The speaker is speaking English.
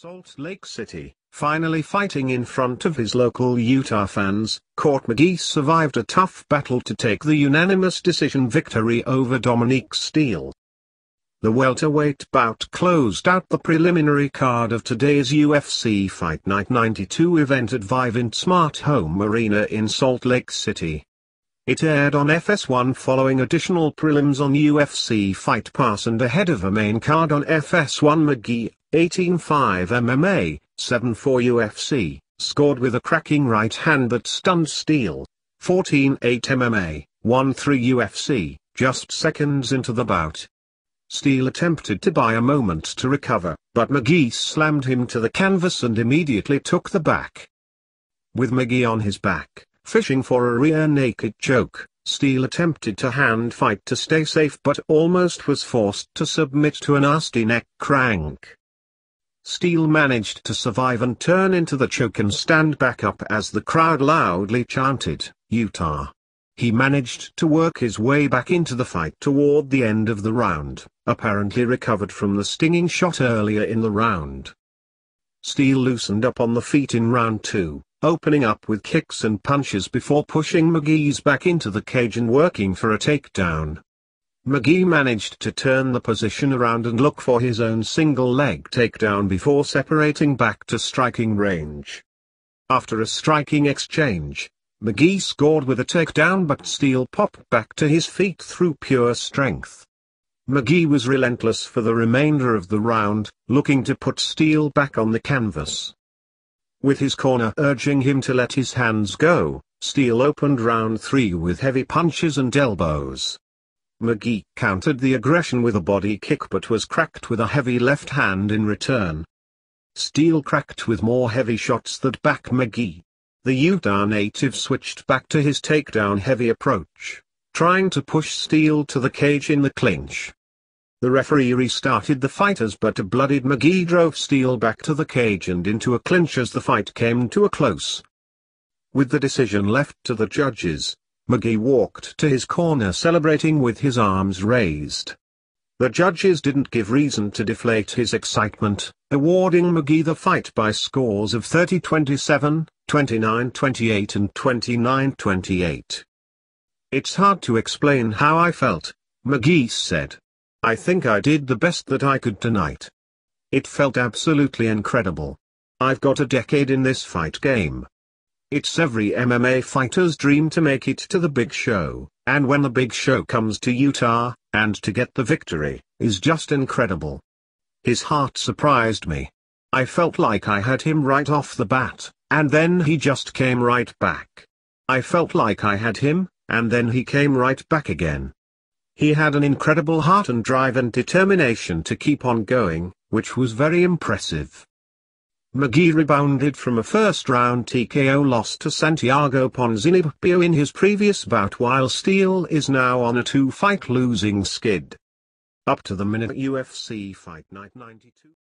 Salt Lake City, finally fighting in front of his local Utah fans, McGee survived a tough battle to take the unanimous decision victory over Dominique Steele. The welterweight bout closed out the preliminary card of today's UFC Fight Night 92 event at Vivint Smart Home Arena in Salt Lake City. It aired on FS1 following additional prelims on UFC Fight Pass and ahead of a main card on FS1. McGee, 18-5 MMA, 7-4 UFC, scored with a cracking right hand that stunned Steele. 14-8 MMA, 1-3 UFC, just seconds into the bout. Steele attempted to buy a moment to recover, but McGee slammed him to the canvas and immediately took the back. With McGee on his back, fishing for a rear naked choke, Steele attempted to hand fight to stay safe but almost was forced to submit to a nasty neck crank. Steele managed to survive and turn into the choke and stand back up as the crowd loudly chanted, "Utah." He managed to work his way back into the fight toward the end of the round, apparently recovered from the stinging shot earlier in the round. Steele loosened up on the feet in round 2, opening up with kicks and punches before pushing McGee's back into the cage and working for a takedown. McGee managed to turn the position around and look for his own single-leg takedown before separating back to striking range. After a striking exchange, McGee scored with a takedown but Steele popped back to his feet through pure strength. McGee was relentless for the remainder of the round, looking to put Steele back on the canvas. With his corner urging him to let his hands go, Steele opened round 3 with heavy punches and elbows. McGee countered the aggression with a body kick but was cracked with a heavy left hand in return. Steele cracked with more heavy shots that back McGee. The Utah native switched back to his takedown-heavy approach, trying to push Steele to the cage in the clinch. The referee restarted the fighters but a bloodied McGee drove Steele back to the cage and into a clinch as the fight came to a close. With the decision left to the judges, McGee walked to his corner celebrating with his arms raised. The judges didn't give reason to deflate his excitement, awarding McGee the fight by scores of 30-27, 29-28 and 29-28. "It's hard to explain how I felt," McGee said. "I think I did the best that I could tonight. It felt absolutely incredible. I've got a decade in this fight game. It's every MMA fighter's dream to make it to the big show, and when the big show comes to Utah, and to get the victory, is just incredible." His heart surprised me. I felt like I had him right off the bat, and then he just came right back. I felt like I had him, and then he came right back again. He had an incredible heart and drive and determination to keep on going, which was very impressive. McGee rebounded from a first-round TKO loss to Santiago Ponzinibbio in his previous bout while Steele is now on a 2-fight losing skid. Up to the minute UFC Fight Night 92.